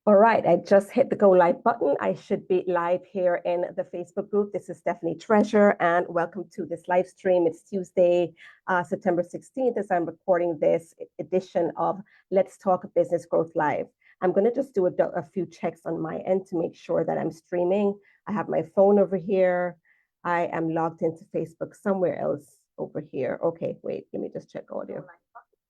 All right, I just hit the go live button. I should be live here in the Facebook group. This is Stephanie Treasure, and welcome to this live stream. It's Tuesday, September 16th, as I'm recording this edition of Let's Talk Business Growth Live. I'm going to just do a few checks on my end to make sure that I'm streaming. I have my phone over here. I am logged into Facebook somewhere else over here. Okay, wait, let me just check audio.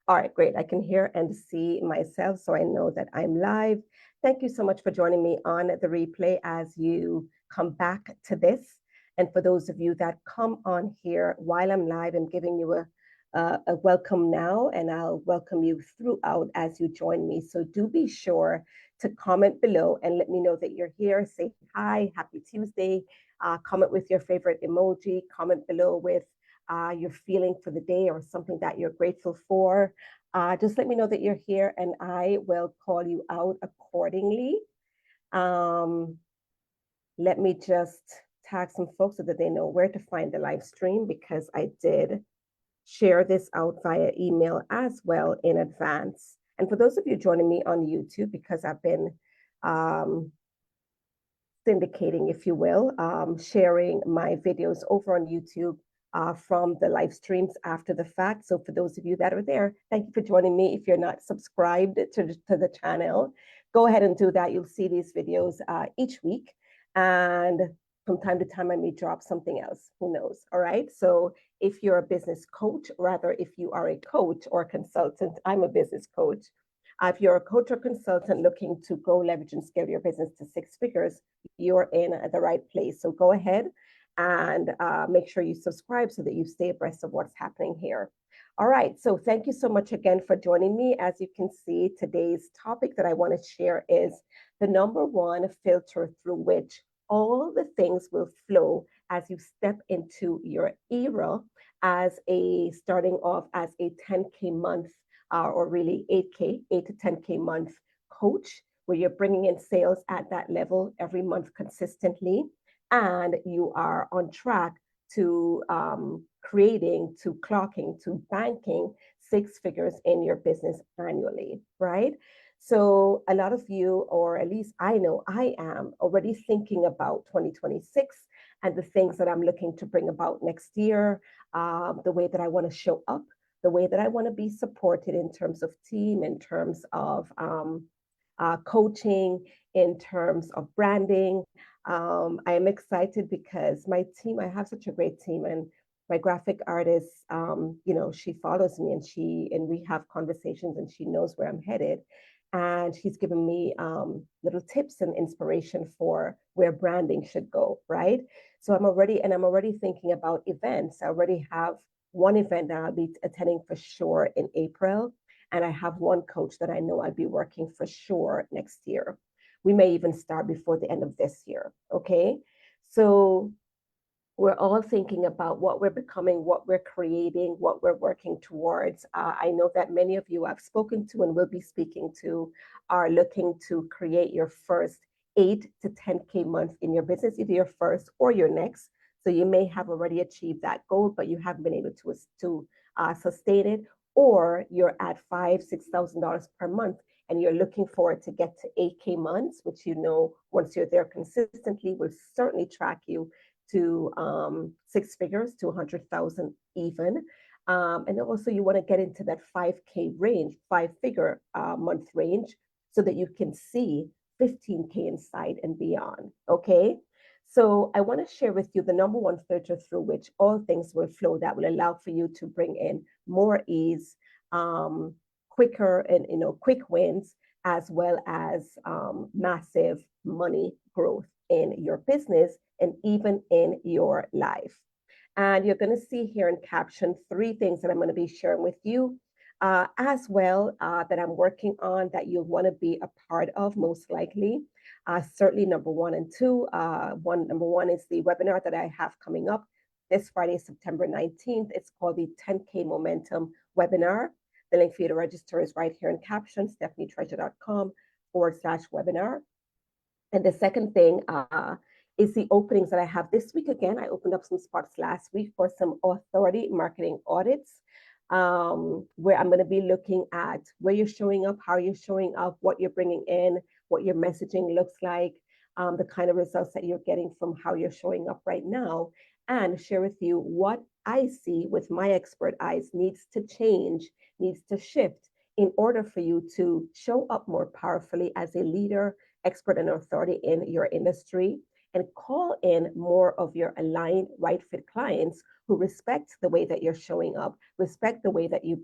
All right, great. I can hear and see myself, so I know that I'm live. Thank you so much for joining me on the replay as you come back to this. And for those of you that come on here while I'm live, I'm giving you a welcome now, and I'll welcome you throughout as you join me. So do be sure to comment below and let me know that you're here. Say hi, happy Tuesday. Comment with your favorite emoji. Comment below with your feeling for the day or something that you're grateful for. Just let me know that you're here and I will call you out accordingly. Let me just tag some folks so that they know where to find the live stream, because I did share this out via email as well in advance. And for those of you joining me on YouTube, because I've been syndicating, if you will, sharing my videos over on YouTube from the live streams after the fact. So for those of you that are there, thank you for joining me. If you're not subscribed to the channel, go ahead and do that. You'll see these videos each week. And from time to time, I may drop something else. Who knows? All right. So if you're a business coach, rather, if you are a coach or consultant, I'm a business coach. If you're a coach or consultant looking to grow, leverage, and scale your business to 6 figures, you're in the right place. So go ahead and make sure you subscribe so that you stay abreast of what's happening here. All right, so thank you so much again for joining me. As you can see, today's topic that I want to share is the number one filter through which all the things will flow as you step into your era as a starting off as a 10K month or really 8K, 8 to 10K month coach, where you're bringing in sales at that level every month consistently. And you are on track to creating, to clocking, to banking 6 figures in your business annually, right? So a lot of you, or at least I know I am already thinking about 2026 and the things that I'm looking to bring about next year, the way that I want to show up, the way that I want to be supported in terms of team, in terms of coaching, in terms of branding. I am excited because my team, I have such a great team, and my graphic artist, she follows me and we have conversations, and she knows where I'm headed. And she's given me little tips and inspiration for where branding should go, right? So I'm already thinking about events. I already have one event that I'll be attending for sure in April. And I have one coach that I know I'll be working for sure next year. We may even start before the end of this year, okay? So we're all thinking about what we're becoming, what we're creating, what we're working towards. I know that many of you I've spoken to and will be speaking to are looking to create your first 8 to 10K month in your business, either your first or your next. So you may have already achieved that goal, but you haven't been able to sustain it, or you're at $5,000-$6,000 per month and you're looking forward to get to 8K months, which once you're there consistently will certainly track you to 6 figures, to 100,000 even. And also you want to get into that 5K range, 5-figure month range, so that you can see 15K inside and beyond, okay? So I want to share with you the number one filter through which all things will flow that will allow for you to bring in more ease, quicker and quick wins, as well as massive money growth in your business and even in your life. And you're going to see here in caption 3 things that I'm going to be sharing with you as well that I'm working on that you'll want to be a part of most likely. Certainly number 1 and 2. Number 1 is the webinar that I have coming up this Friday, September 19th. It's called the 10K Momentum webinar. The link for you to register is right here in caption, stephanietreasure.com/webinar. And the second thing is the openings that I have this week. Again, I opened up some spots last week for some authority marketing audits, where I'm going to be looking at where you're showing up, how you're showing up, what you're bringing in, what your messaging looks like, the kind of results that you're getting from how you're showing up right now, and share with you what I see with my expert eyes needs to change, needs to shift in order for you to show up more powerfully as a leader, expert, and authority in your industry, and call in more of your aligned, right fit clients who respect the way that you're showing up, respect the way that you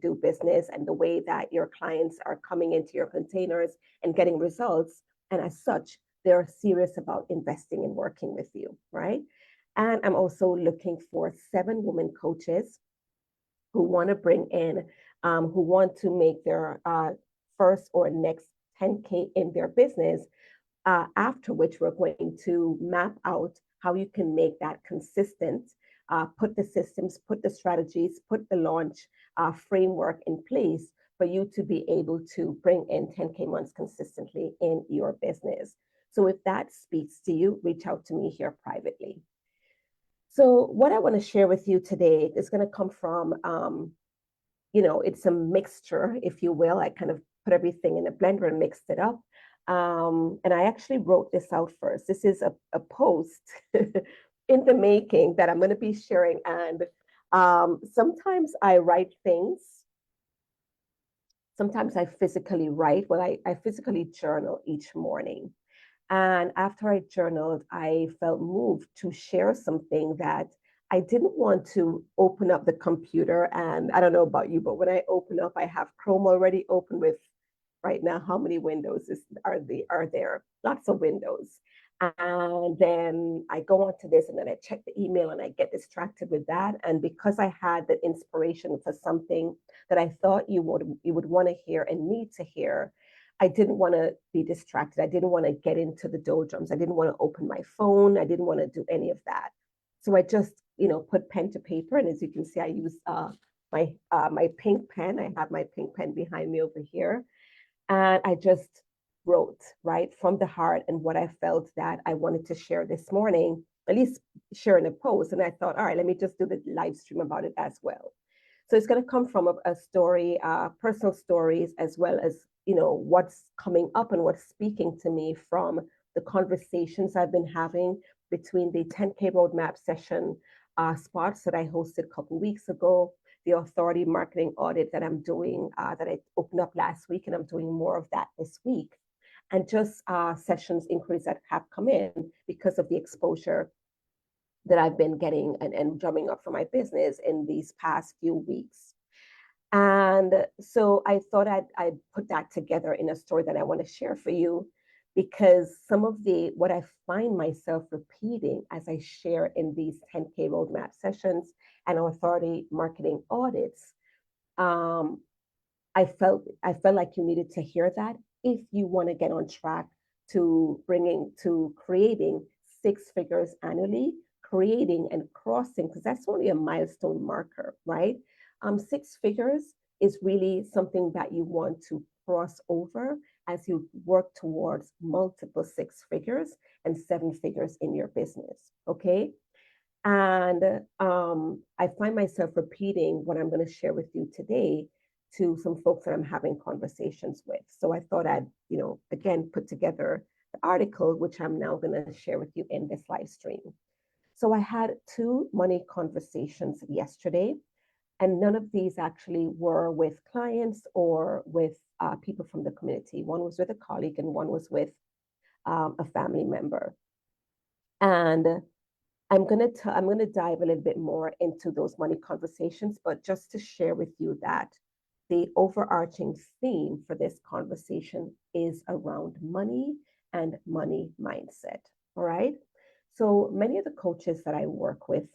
do business, and the way that your clients are coming into your containers and getting results. And as such, they're serious about investing and working with you, right? And I'm also looking for 7 women coaches who want to bring in, who want to make their first or next 10K in their business, after which we're going to map out how you can make that consistent, put the systems, put the strategies, put the launch framework in place for you to be able to bring in 10K months consistently in your business. So if that speaks to you, reach out to me here privately. So what I want to share with you today is going to come from, it's a mixture, if you will. I kind of put everything in a blender and mixed it up. And I actually wrote this out first. This is a post in the making that I'm going to be sharing. And sometimes I write things. Sometimes I physically write. Well, I physically journal each morning. And after I journaled, I felt moved to share something that I didn't want to open up the computer. And I don't know about you, but when I open up, I have Chrome already open with right now. How many windows are there? Lots of windows. And then I go on to this and then I check the email and I get distracted with that. And because I had the inspiration for something that I thought you would want to hear and need to hear, I didn't want to be distracted. I didn't want to get into the doldrums. I didn't want to open my phone. I didn't want to do any of that. So I just, put pen to paper. And as you can see, I use my pink pen. I have my pink pen behind me over here. And I just wrote right from the heart and what I felt that I wanted to share this morning, at least share in a post. And I thought, all right, let me just do the live stream about it as well. So it's going to come from a story, personal stories, as well as, what's coming up and what's speaking to me from the conversations I've been having between the 10K roadmap session spots that I hosted a couple of weeks ago, the authority marketing audit that I'm doing, that I opened up last week, and I'm doing more of that this week. And just sessions inquiries that have come in because of the exposure that I've been getting and drumming up for my business in these past few weeks. And so I thought I'd put that together in a story that I want to share for you, because some of what I find myself repeating as I share in these 10K roadmap sessions and authority marketing audits, I felt like you needed to hear that if you want to get on track to creating 6 figures annually, creating and crossing, because that's only a milestone marker, right? 6 figures is really something that you want to cross over as you work towards multiple 6 figures and 7 figures in your business, okay? And I find myself repeating what I'm going to share with you today to some folks that I'm having conversations with. So I thought I'd, again, put together the article, which I'm now going to share with you in this live stream. So I had 2 money conversations yesterday, and none of these actually were with clients or with people from the community. One was with a colleague and one was with a family member. And I'm gonna dive a little bit more into those money conversations, but just to share with you that the overarching theme for this conversation is around money and money mindset. All right. So many of the coaches that I work with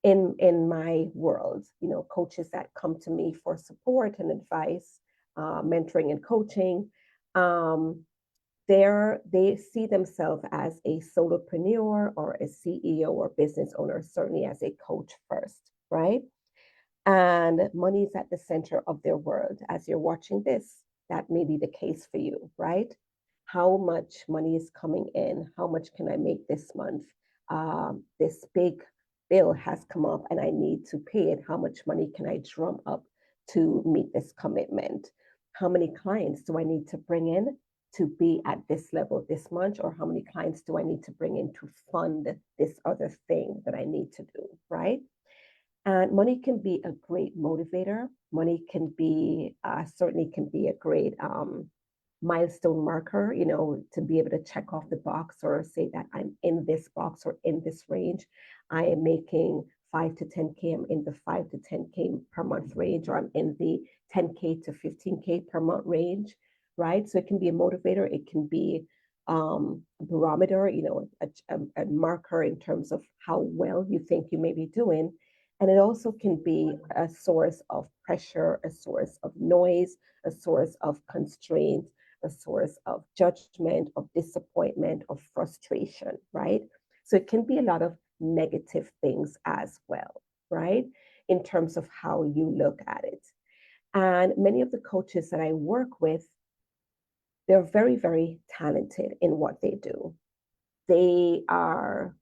in my world, coaches that come to me for support and advice, mentoring and coaching, they see themselves as a solopreneur or a CEO or business owner, certainly as a coach first, right? And money is at the center of their world. As you're watching this, that may be the case for you, right? How much money is coming in? How much can I make this month? This big bill has come up and I need to pay it. How much money can I drum up to meet this commitment? how many clients do I need to bring in to be at this level this month, or how many clients do I need to bring in to fund this other thing that I need to do, right? And money can be a great motivator. Money can be certainly can be a great milestone marker, to be able to check off the box or say that I'm in this box or in this range. I am making 5 to 10K. I'm in the 5 to 10K per month range, or I'm in the 10K to 15K per month range, right? So it can be a motivator. It can be a barometer, a marker in terms of how well you think you may be doing. And it also can be a source of pressure, a source of noise, a source of constraint, a source of judgment, of disappointment, of frustration, right? So it can be a lot of negative things as well, right? In terms of how you look at it. And many of the coaches that I work with, they're very, very talented in what they do. They are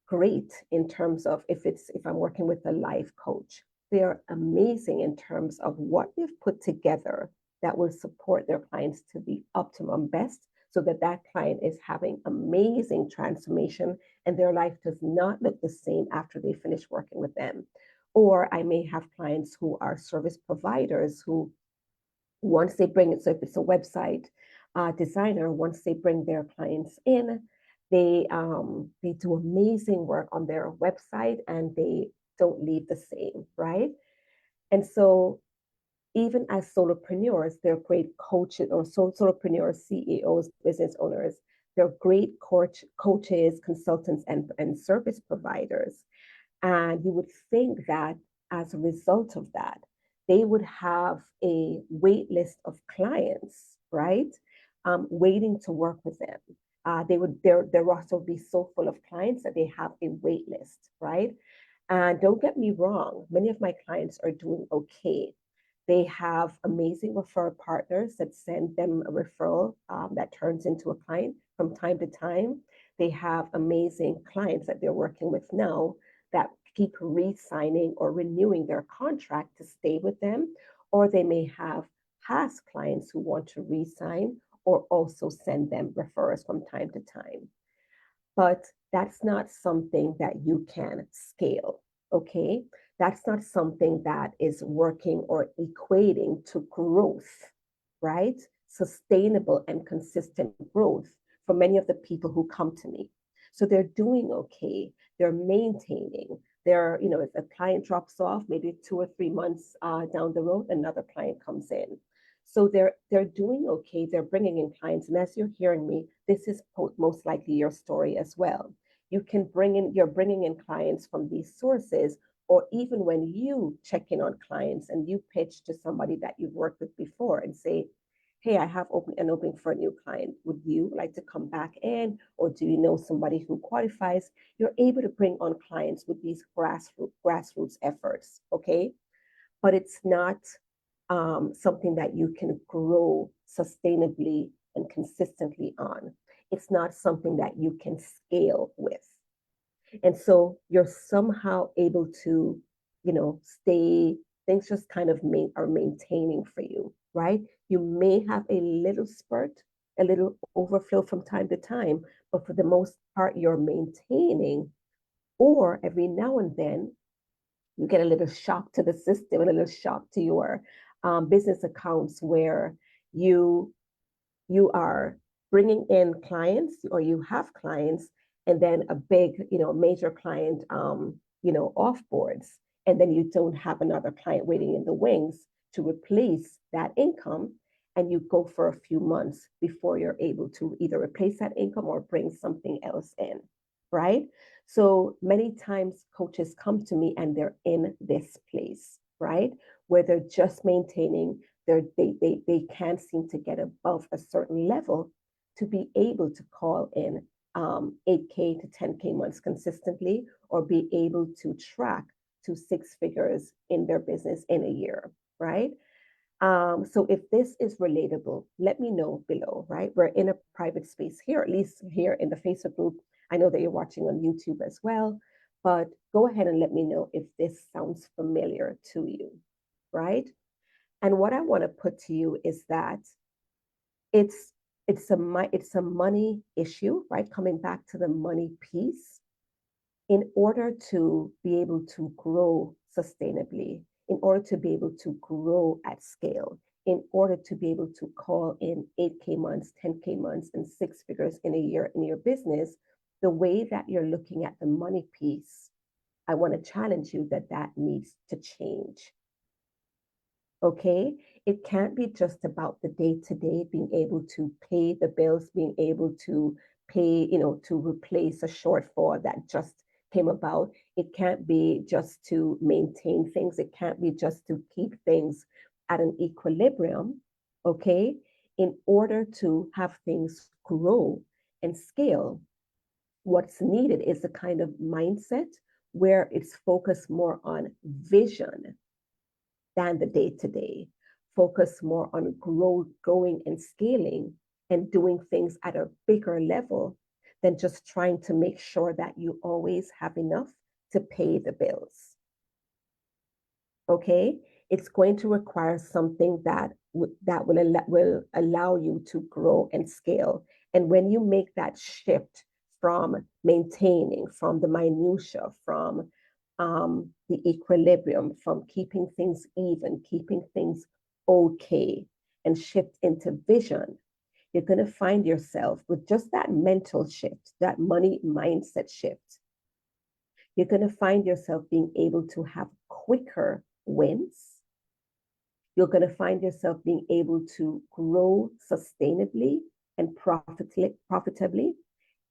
great in terms of if I'm working with a life coach, they're amazing in terms of what they've put together that will support their clients to the optimum best, so that that client is having amazing transformation and their life does not look the same after they finish working with them. Or I may have clients who are service providers who, once they bring it, so if it's a website designer, once they bring their clients in, they do amazing work on their website and they don't leave the same, right? And so even as solopreneurs, they're great coaches, or solopreneurs, CEOs, business owners. They're great coaches, consultants, and service providers. And you would think that as a result of that, they would have a wait list of clients, right? Waiting to work with them. Their roster would be so full of clients that they have a wait list, right? And don't get me wrong, many of my clients are doing okay. They have amazing referral partners that send them a referral that turns into a client from time to time. They have amazing clients that they're working with now that keep re-signing or renewing their contract to stay with them. Or they may have past clients who want to re-sign or also send them referrals from time to time. But that's not something that you can scale, okay? That's not something that is working or equating to growth, right? Sustainable and consistent growth for many of the people who come to me. So they're doing okay, they're maintaining. If a client drops off, maybe 2 or 3 months down the road, another client comes in. So they're doing okay. They're bringing in clients, and as you're hearing me, this is most likely your story as well. You're bringing in clients from these sources, or even when you check in on clients and you pitch to somebody that you've worked with before and say, hey, I have an opening for a new client. Would you like to come back in? Or do you know somebody who qualifies? You're able to bring on clients with these grassroots efforts, okay? But it's not something that you can grow sustainably and consistently on. It's not something that you can scale with. And so you're somehow able to, stay, things just kind of are maintaining for you, right? You may have a little spurt, a little overflow from time to time, but for the most part, you're maintaining. Or every now and then, you get a little shock to the system, a little shock to your business accounts where you are bringing in clients, or you have clients, and then a big, major client, offboards, and then you don't have another client waiting in the wings to replace that income, and you go for a few months before you're able to either replace that income or bring something else in, right? So many times coaches come to me and they're in this place, right? Where they're just maintaining, they can't seem to get above a certain level to be able to call in 8K to 10K months consistently, or be able to track to 6 figures in their business in a year, right? So if this is relatable, let me know below, right? We're in a private space here, at least here in the Facebook group. I know that you're watching on YouTube as well, but go ahead and let me know if this sounds familiar to you, right? And what I want to put to you is that it's it's a money issue, right? Coming back to the money piece, in order to be able to grow sustainably, in order to be able to grow at scale, in order to be able to call in 8K months, 10K months, and six figures in a year in your business, the way that you're looking at the money piece, I want to challenge you that that needs to change. Okay? It can't be just about the day to day, being able to pay the bills, being able to pay, to replace a shortfall that just came about. It can't be just to maintain things. It can't be just to keep things at an equilibrium. Okay? In order to have things grow and scale, what's needed is a kind of mindset where it's focused more on vision than the day to day. Focus more on growing and scaling and doing things at a bigger level than just trying to make sure that you always have enough to pay the bills. Okay? It's going to require something that will allow you to grow and scale. And when you make that shift from maintaining, from the minutia, from the equilibrium, from keeping things even, keeping things okay, and shift into vision, you're going to find yourself with just that mental shift, that money mindset shift. You're going to find yourself being able to have quicker wins. You're going to find yourself being able to grow sustainably and profitably.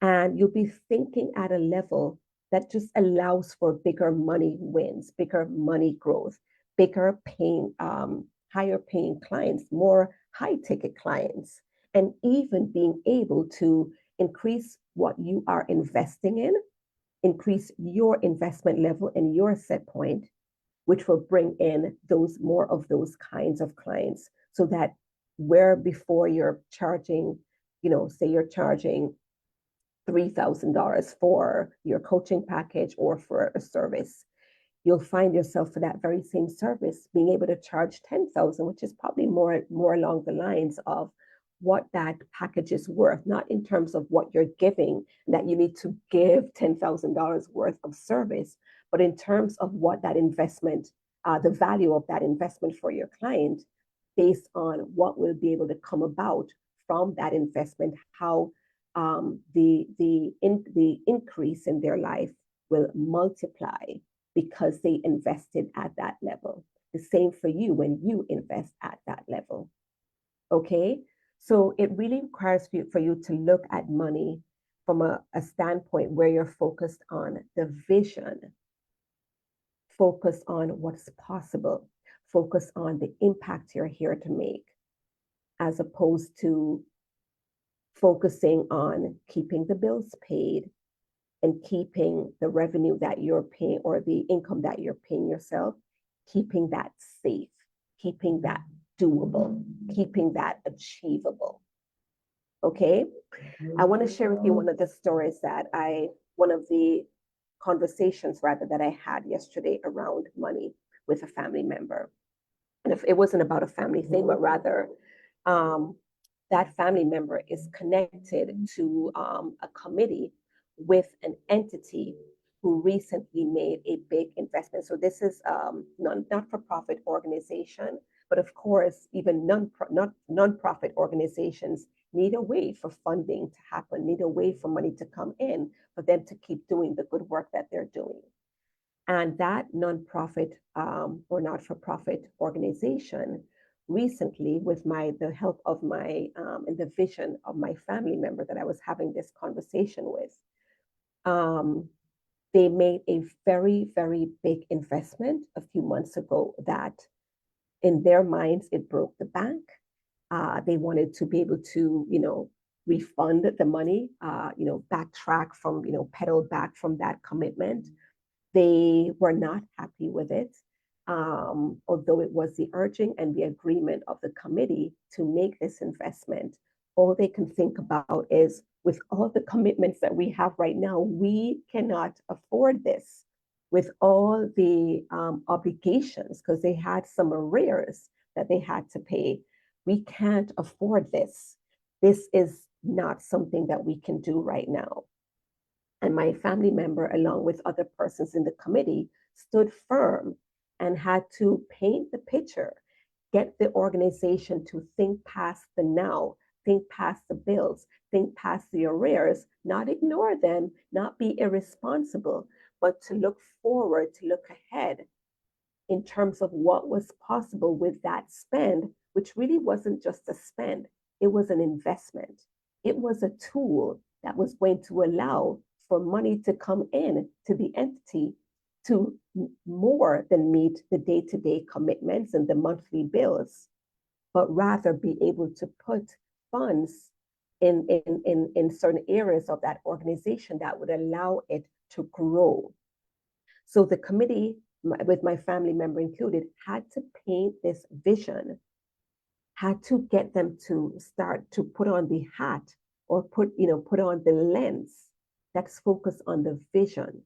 And you'll be thinking at a level that just allows for bigger money wins, bigger money growth, bigger paying, higher paying clients, more high ticket clients, and even being able to increase what you are investing in, increase your investment level and your set point, which will bring in those more of those kinds of clients, so that where before you're charging, say you're charging $3,000 for your coaching package or for a service, you'll find yourself for that very same service being able to charge 10,000, which is probably more along the lines of what that package is worth, not in terms of what you're giving, that you need to give $10,000 worth of service, but in terms of what that investment, the value of that investment for your client, based on what will be able to come about from that investment, how the increase in their life will multiply because they invested at that level. The same for you when you invest at that level. Okay, so it really requires for you to look at money from a standpoint where you're focused on the vision, focus on what's possible, focus on the impact you're here to make, as opposed to focusing on keeping the bills paid and keeping the revenue that you're paying or the income that you're paying yourself, keeping that safe, keeping that doable, keeping that achievable. Okay? I want to share with you one of the stories one of the conversations rather that I had yesterday around money with a family member. And if it wasn't about a family thing, but rather that family member is connected to a committee with an entity who recently made a big investment. So this is not-for-profit organization, but of course, even non-profit organizations need a way for funding to happen, need a way for money to come in for them to keep doing the good work that they're doing. And that nonprofit or not-for-profit organization recently, with the help of my and the vision of my family member that I was having this conversation with, they made a very, very big investment a few months ago that in their minds, it broke the bank. They wanted to be able to, refund the money, backtrack from, pedal back from that commitment. They were not happy with it, although it was the urging and the agreement of the committee to make this investment. All they can think about is, with all the commitments that we have right now, we cannot afford this. With all the obligations, because they had some arrears that they had to pay. We can't afford this. This is not something that we can do right now. And my family member, along with other persons in the committee, stood firm and had to paint the picture, get the organization to think past the now, think past the bills, think past the arrears, not ignore them, not be irresponsible, but to look forward, to look ahead in terms of what was possible with that spend, which really wasn't just a spend, it was an investment. It was a tool that was going to allow for money to come in to the entity to more than meet the day-to-day commitments and the monthly bills, but rather be able to put funds in certain areas of that organization that would allow it to grow. So the committee, with my family member included, had to paint this vision, had to get them to start to put on the hat or put on the lens that's focused on the vision,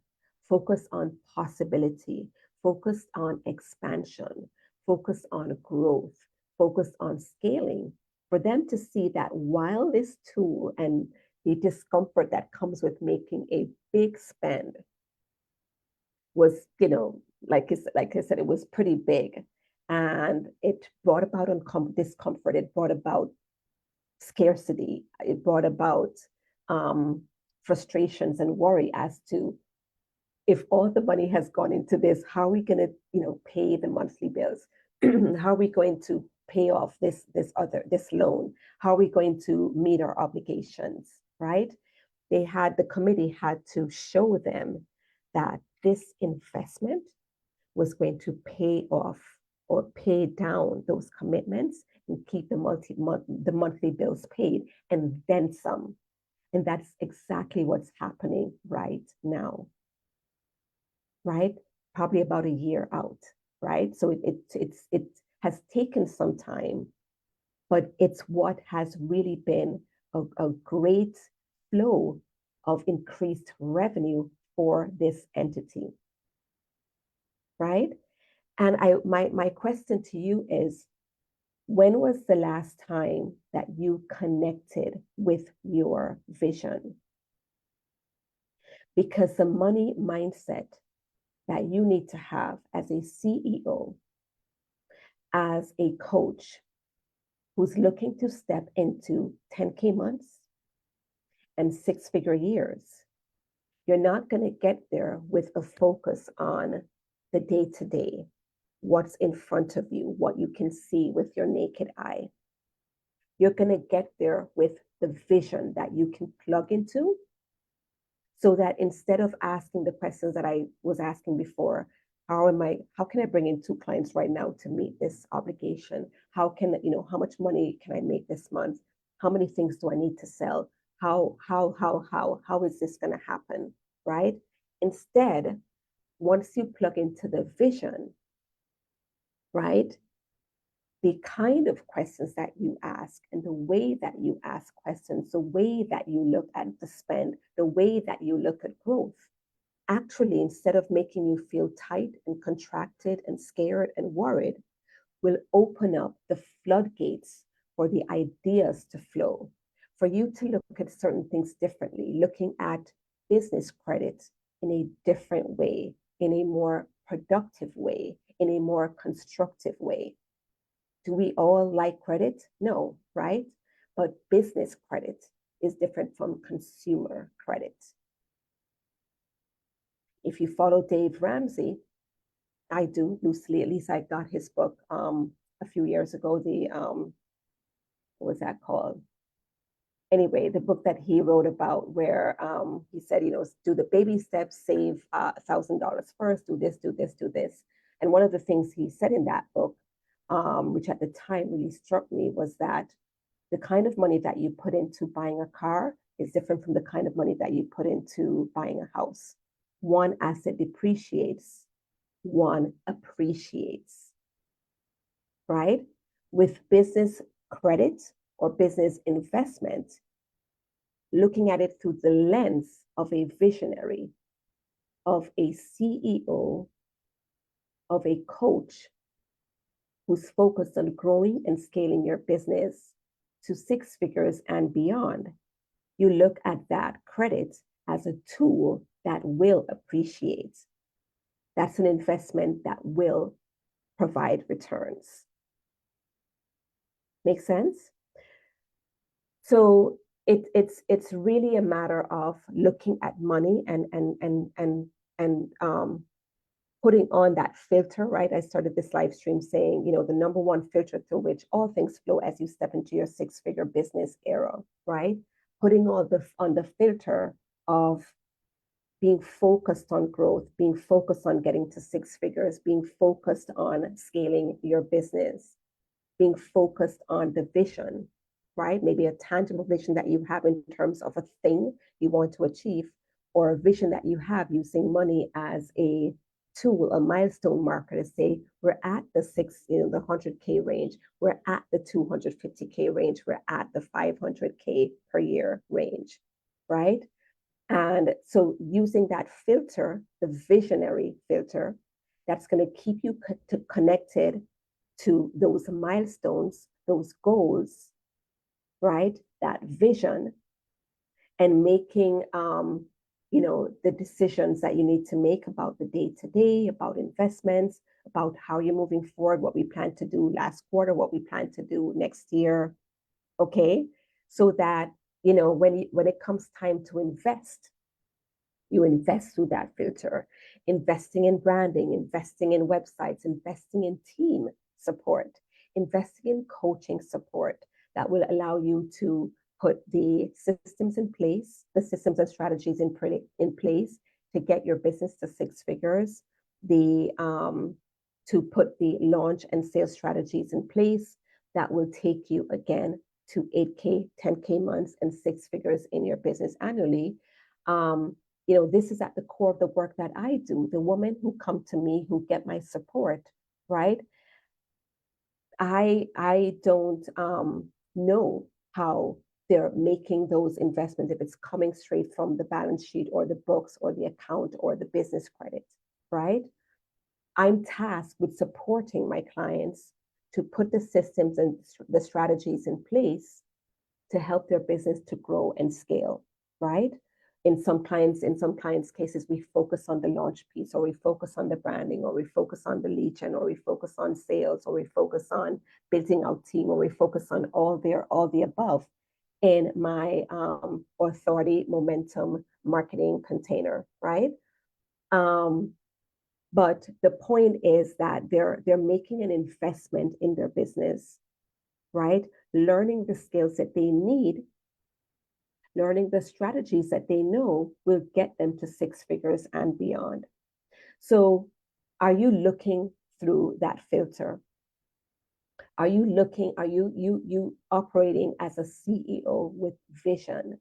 focused on possibility, focused on expansion, focused on growth, focused on scaling, for them to see that while this tool and the discomfort that comes with making a big spend was, like I said, it was pretty big. And it brought about discomfort. It brought about scarcity. It brought about frustrations and worry as to, if all the money has gone into this, how are we going to, pay the monthly bills? How are we going to pay off this loan? How are we going to meet our obligations, right? The committee had to show them that this investment was going to pay off or pay down those commitments and keep the monthly bills paid and then some. And that's exactly what's happening right now, right? Probably about a year out, right? So it has taken some time, but it's what has really been a great flow of increased revenue for this entity, right? And my question to you is, when was the last time that you connected with your vision? Because the money mindset that you need to have as a CEO, as a coach who's looking to step into 10K months and six-figure years, you're not going to get there with a focus on the day-to-day, what's in front of you, what you can see with your naked eye. You're going to get there with the vision that you can plug into, so that instead of asking the questions that I was asking before, how can I bring in 2 clients right now to meet this obligation? How much money can I make this month? How many things do I need to sell? How is this going to happen, right? Instead, once you plug into the vision, right, the kind of questions that you ask and the way that you ask questions, the way that you look at the spend, the way that you look at growth, actually, instead of making you feel tight and contracted and scared and worried, will open up the floodgates for the ideas to flow, for you to look at certain things differently, looking at business credit in a different way, in a more productive way, in a more constructive way. Do we all like credit? No, right? But business credit is different from consumer credit. If you follow Dave Ramsey, I do loosely, at least I got his book a few years ago, what was that called? Anyway, the book that he wrote about where he said, do the baby steps, save $1,000 first, do this, do this, do this. And one of the things he said in that book, which at the time really struck me, was that the kind of money that you put into buying a car is different from the kind of money that you put into buying a house. One asset depreciates, one appreciates, right? With business credit or business investment, looking at it through the lens of a visionary, of a CEO, of a coach who's focused on growing and scaling your business to six figures and beyond. You look at that credit as a tool that will appreciate. That's an investment that will provide returns. Make sense? So it's really a matter of looking at money and putting on that filter, right? I started this live stream saying, the number one filter through which all things flow as you step into your six-figure business era, right? Putting on the filter of being focused on growth, being focused on getting to six figures, being focused on scaling your business, being focused on the vision, right? Maybe a tangible vision that you have in terms of a thing you want to achieve, or a vision that you have using money as a tool, a milestone marker to say, we're at the the 100K range, we're at the 250K range, we're at the 500K per year range, right? And so using that filter, the visionary filter, that's going to keep you connected to those milestones, those goals, right? That vision, and making, the decisions that you need to make about the day to day, about investments, about how you're moving forward, what we plan to do last quarter, what we plan to do next year. Okay. So that, when it comes time to invest, you invest through that filter, investing in branding, investing in websites, investing in team support, investing in coaching support that will allow you to put the systems in place, the systems and strategies in place to get your business to six figures, to put the launch and sales strategies in place that will take you again to 8K, 10K months and six figures in your business annually. This is at the core of the work that I do. The women who come to me, who get my support, right? I don't know how they're making those investments, if it's coming straight from the balance sheet or the books or the account or the business credit, right? I'm tasked with supporting my clients to put the systems and the strategies in place to help their business to grow and scale, right? In some clients' cases, we focus on the launch piece, or we focus on the branding, or we focus on the lead gen, or we focus on sales, or we focus on building our team, or we focus on all the above in my authority momentum marketing container, right? But the point is that they're making an investment in their business, right? Learning the skills that they need, learning the strategies that they know will get them to six figures and beyond. So are you looking through that filter? Are you operating as a CEO with vision?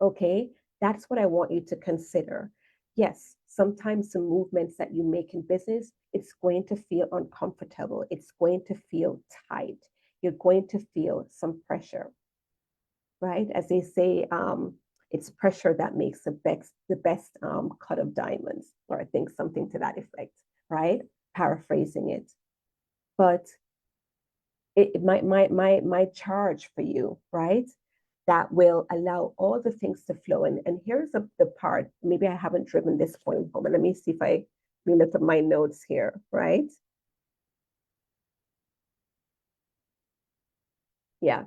Okay, that's what I want you to consider. Yes, sometimes the movements that you make in business, it's going to feel uncomfortable. It's going to feel tight. You're going to feel some pressure, right? As they say, it's pressure that makes the best cut of diamonds, or I think something to that effect, right? Paraphrasing it. But my charge for you, right? That will allow all the things to flow. And here's the part, maybe I haven't driven this point home, and let me see if I look at my notes here, right? Yeah.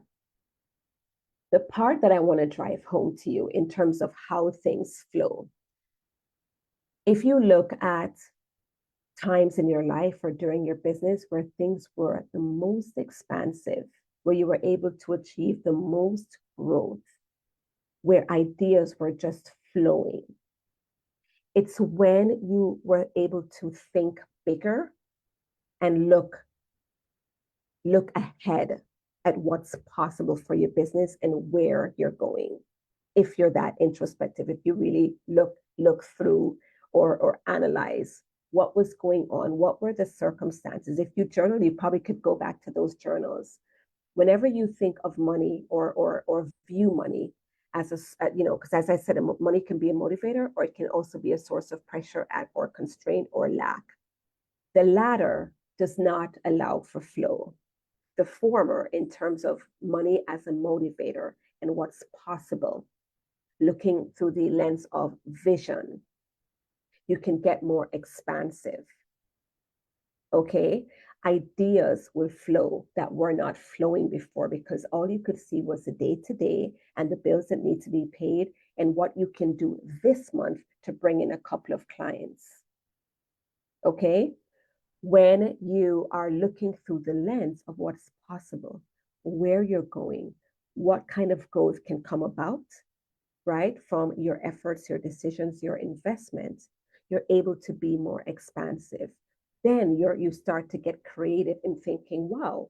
The part that I want to drive home to you in terms of how things flow. If you look at times in your life or during your business where things were the most expansive, where you were able to achieve the most growth, where ideas were just flowing, it's when you were able to think bigger and look ahead at what's possible for your business and where you're going. If you're that introspective, if you really look through or analyze what was going on, what were the circumstances. If you journal, you probably could go back to those journals. Whenever you think of money or view money as because as I said, money can be a motivator, or it can also be a source of pressure or constraint or lack. The latter does not allow for flow. The former, in terms of money as a motivator and what's possible, looking through the lens of vision, you can get more expansive. Okay? Ideas will flow that were not flowing before because all you could see was the day to day and the bills that need to be paid and what you can do this month to bring in a couple of clients. Okay? When you are looking through the lens of what's possible, where you're going, what kind of growth can come about, right, from your efforts, your decisions, your investments, you're able to be more expansive. Then you start to get creative in thinking, wow,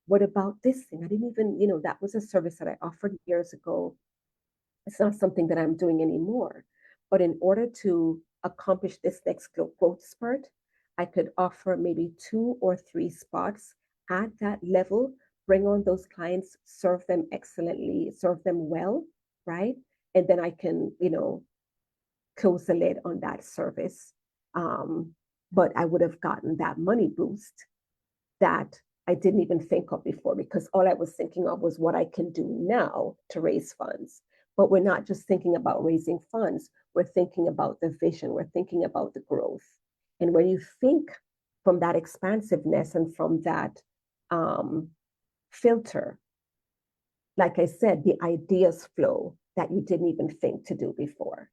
what about this thing? I didn't even, that was a service that I offered years ago. It's not something that I'm doing anymore. But in order to accomplish this next growth spurt, I could offer maybe 2 or 3 spots at that level, bring on those clients, serve them excellently, serve them well, right? And then I can, close the lid on that service. But I would have gotten that money boost that I didn't even think of before because all I was thinking of was what I can do now to raise funds. But we're not just thinking about raising funds, we're thinking about the vision, we're thinking about the growth. And when you think from that expansiveness and from that filter, like I said, the ideas flow that you didn't even think to do before.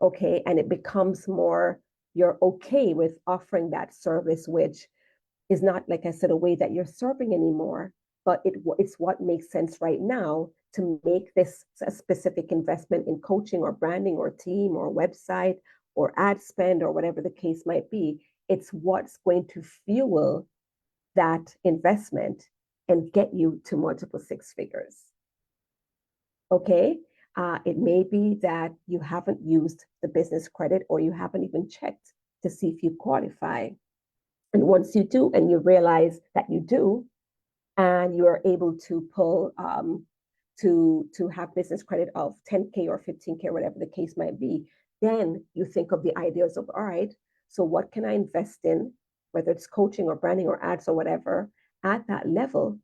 Okay. And it becomes more, you're okay with offering that service, which is not, like I said, a way that you're serving anymore, but it's what makes sense right now to make this a specific investment in coaching or branding or team or website or ad spend or whatever the case might be. It's what's going to fuel that investment and get you to multiple 6 figures. Okay. It may be that you haven't used the business credit or you haven't even checked to see if you qualify. And once you do, and you realize that you do, and you are able to pull to have business credit of 10K or 15K, or whatever the case might be, then you think of the ideas of, all right, so what can I invest in, whether it's coaching or branding or ads or whatever, at that level,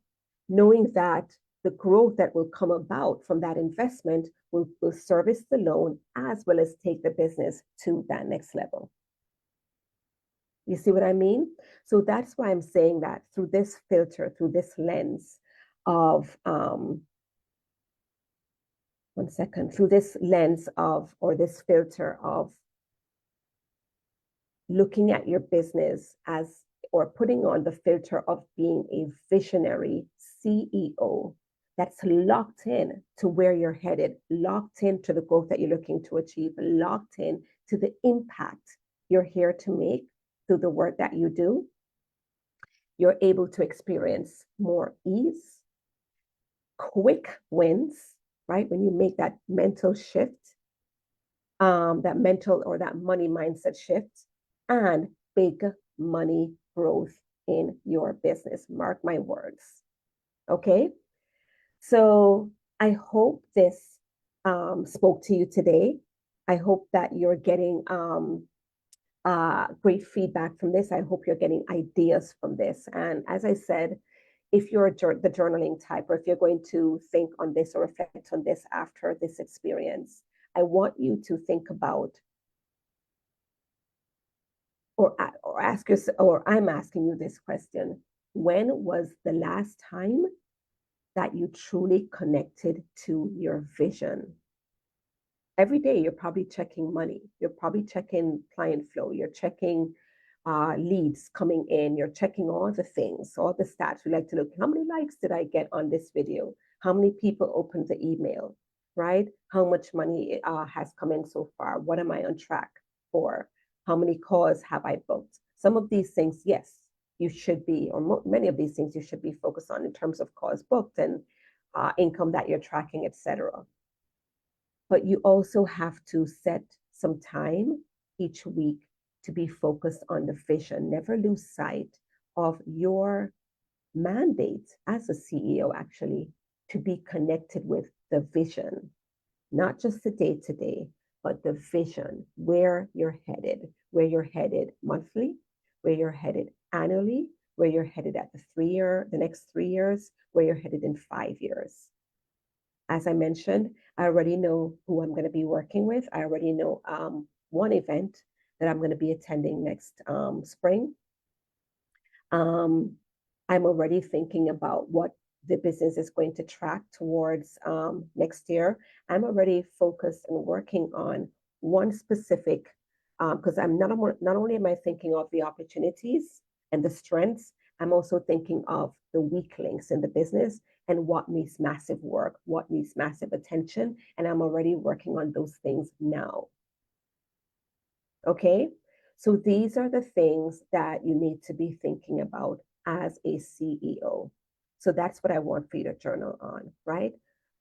knowing that the growth that will come about from that investment will service the loan as well as take the business to that next level. You see what I mean? So that's why I'm saying that through this filter, through this lens of, through this lens of, or this filter of looking at your business as, or putting on the filter of being a visionary CEO that's locked in to where you're headed, locked into the growth that you're looking to achieve, locked in to the impact you're here to make through the work that you do, you're able to experience more ease, quick wins, right? When you make that mental shift, that mental or that money mindset shift, and big money growth in your business. Mark my words. Okay. So I hope this spoke to you today. I hope that you're getting great feedback from this. I hope you're getting ideas from this. And as I said, if you're the journaling type, or if you're going to think on this or reflect on this after this experience, I want you to think about, or ask yourself, or I'm asking you this question: when was the last time that you truly connected to your vision? Every day you're probably checking money, you're probably checking client flow, you're checking leads coming in, you're checking all the things, all the stats. We like to look, how many likes did I get on this video? How many people opened the email, right? How much money has come in so far? What am I on track for? How many calls have I booked? Some of these things, yes, you should be, or many of these things you should be focused on in terms of calls booked and income that you're tracking, etc. But you also have to set some time each week to be focused on the vision. Never lose sight of your mandate as a CEO, actually, to be connected with the vision, not just the day to day, but the vision, where you're headed monthly, where you're headed annually, where you're headed at the next 3 years, where you're headed in 5 years. As I mentioned, I already know who I'm going to be working with. I already know one event that I'm going to be attending next spring. I'm already thinking about what the business is going to track towards next year. I'm already focused and working on one specific, because I'm not only am I thinking of the opportunities and the strengths, I'm also thinking of the weak links in the business and what needs massive work, what needs massive attention. And I'm already working on those things now. Okay? So these are the things that you need to be thinking about as a CEO. So that's what I want for you to journal on, right?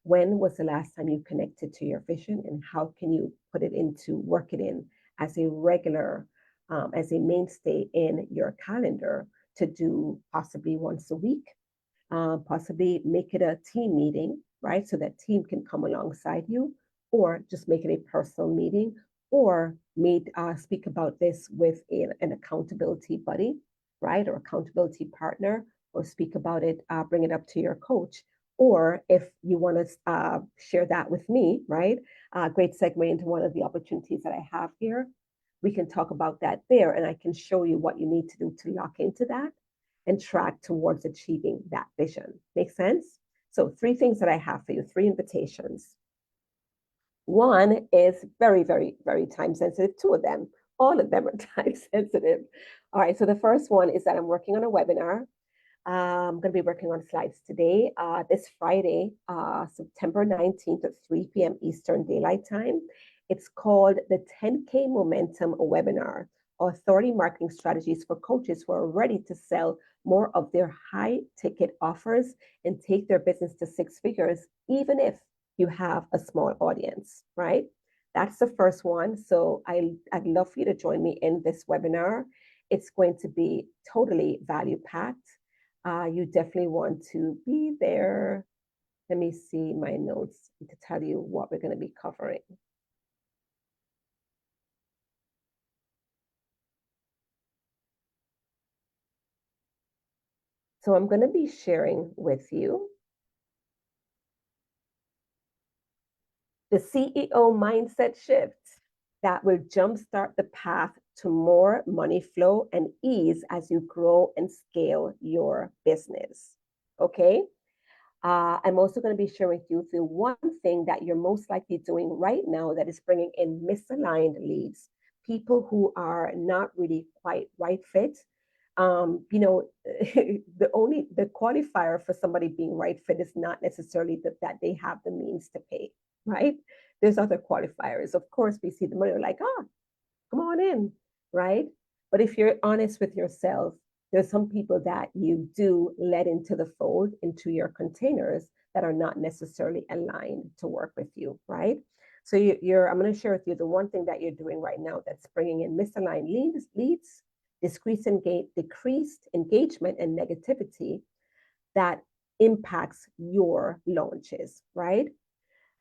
When was the last time you connected to your vision, and how can you put it into, work it in as a regular, as a mainstay in your calendar to do possibly once a week, possibly make it a team meeting, right? So that team can come alongside you, or just make it a personal meeting, or speak about this with an accountability buddy, right? Or accountability partner, or speak about it, bring it up to your coach. Or if you want to share that with me, right? Great segue into one of the opportunities that I have here. We can talk about that there, and I can show you what you need to do to lock into that and track towards achieving that vision. Make sense? So 3 things that I have for you, 3 invitations. One is very, very, very time sensitive. 2 of them, all of them are time sensitive. All right, so the first one is that I'm working on a webinar. I'm going to be working on slides today, this Friday, September 19th at 3 p.m. Eastern Daylight Time. It's called the 10K Momentum Webinar, Authority Marketing Strategies for Coaches who are ready to sell more of their high ticket offers and take their business to 6 figures, even if you have a small audience, right? That's the first one. So I'd love for you to join me in this webinar. It's going to be totally value packed. You definitely want to be there. Let me see my notes to tell you what we're going to be covering. So I'm going to be sharing with you the CEO mindset shift that will jumpstart the path to more money flow and ease as you grow and scale your business. Okay. I'm also going to be sharing with you the one thing that you're most likely doing right now that is bringing in misaligned leads, people who are not really quite right fit. The qualifier for somebody being right fit is not necessarily that they have the means to pay, right? There's other qualifiers. Of course, we see the money, we're like, come on in, right? But if you're honest with yourself, there's some people that you do let into the fold, into your containers, that are not necessarily aligned to work with you, right? So I'm going to share with you the one thing that you're doing right now that's bringing in misaligned leads, decreased engagement and negativity that impacts your launches, right?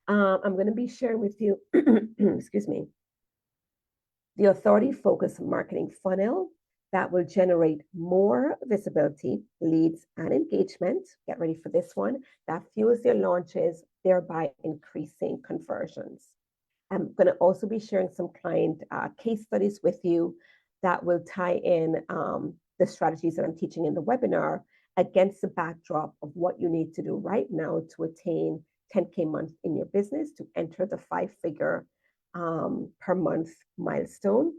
I'm going to be sharing with you, excuse me, the authority focused marketing funnel that will generate more visibility, leads, and engagement. Get ready for this one. That fuels your launches, thereby increasing conversions. I'm going to also be sharing some client case studies with you that will tie in the strategies that I'm teaching in the webinar against the backdrop of what you need to do right now to attain 10K month in your business, to enter the 5-figure per month milestone.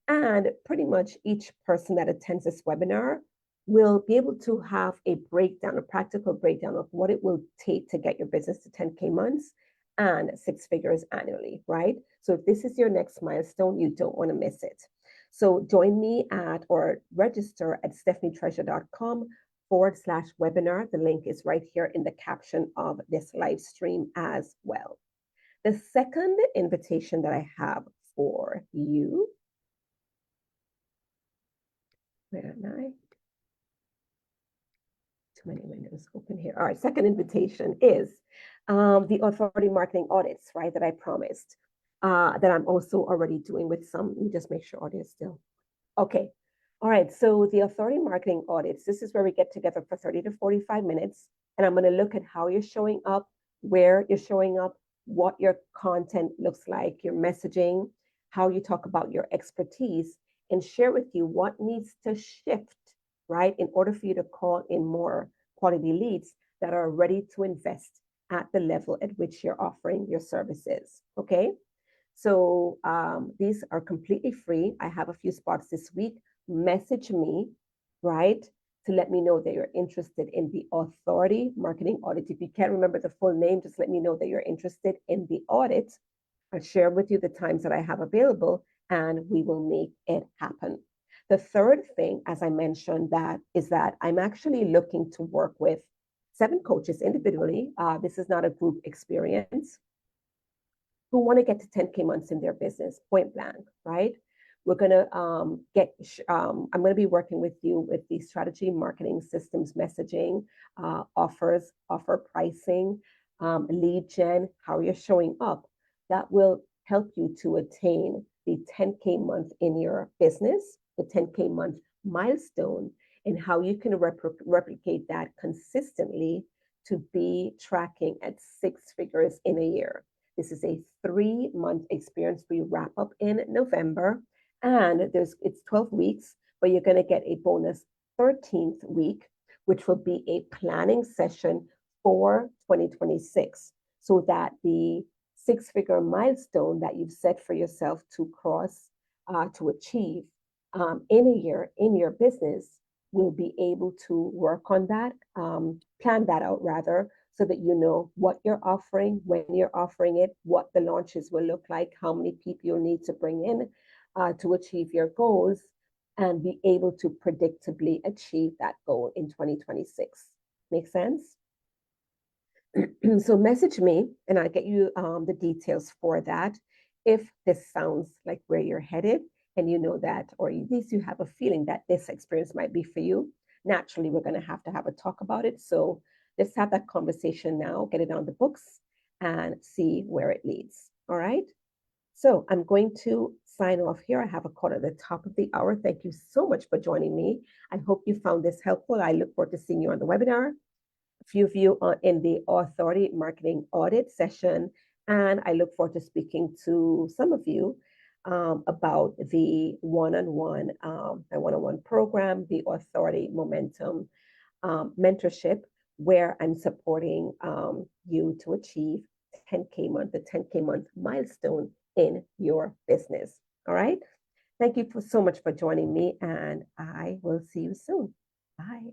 And pretty much each person that attends this webinar will be able to have a breakdown, a practical breakdown of what it will take to get your business to 10K months and 6 figures annually, right? So if this is your next milestone, you don't want to miss it. So join me or register at stephanietreasure.com/webinar. The link is right here in the caption of this live stream as well. The second invitation that I have for you, where am I? Too many windows open here. All right, second invitation is the authority marketing audits, right, that I promised, that I'm also already doing with some. Let me just make sure audio is still. Okay. All right, so the authority marketing audits, this is where we get together for 30 to 45 minutes, and I'm going to look at how you're showing up, where you're showing up, what your content looks like, your messaging, how you talk about your expertise, and share with you what needs to shift, right, in order for you to call in more quality leads that are ready to invest at the level at which you're offering your services. Okay. So these are completely free. I have a few spots this week. Message me, right, to let me know that you're interested in the authority marketing audit. If you can't remember the full name, just let me know that you're interested in the audit. I'll share with you the times that I have available, and we will make it happen. The third thing, as I mentioned, that is that I'm actually looking to work with 7 coaches individually. This is not a group experience, who want to get to 10K months in their business, point blank, right? We're going to I'm going to be working with you with the strategy, marketing, systems, messaging, offers, offer pricing, lead gen, how you're showing up. That will help you to attain the 10K month in your business, the 10K month milestone, and how you can replicate that consistently to be tracking at 6 figures in a year. This is a 3-month experience. We wrap up in November, and it's 12 weeks, but you're going to get a bonus 13th week, which will be a planning session for 2026, so that the 6-figure milestone that you've set for yourself to cross, to achieve in a year in your business, will be able to work on that, plan that out rather, so that you know what you're offering, when you're offering it, what the launches will look like, how many people you'll need to bring in to achieve your goals, and be able to predictably achieve that goal in 2026. Make sense? So message me and I'll get you the details for that. If this sounds like where you're headed and you know that, or at least you have a feeling that this experience might be for you, naturally, we're going to have a talk about it. So let's have that conversation now, get it on the books, and see where it leads. All right. So I'm going to sign off here. I have a call at the top of the hour. Thank you so much for joining me. I hope you found this helpful. I look forward to seeing you on the webinar. A few of you are in the authority marketing audit session, and I look forward to speaking to some of you about the one-on-one program, the Authority Momentum mentorship, where I'm supporting you to achieve 10K month, the 10K month milestone in your business. All right. Thank you so much for joining me, and I will see you soon. Bye.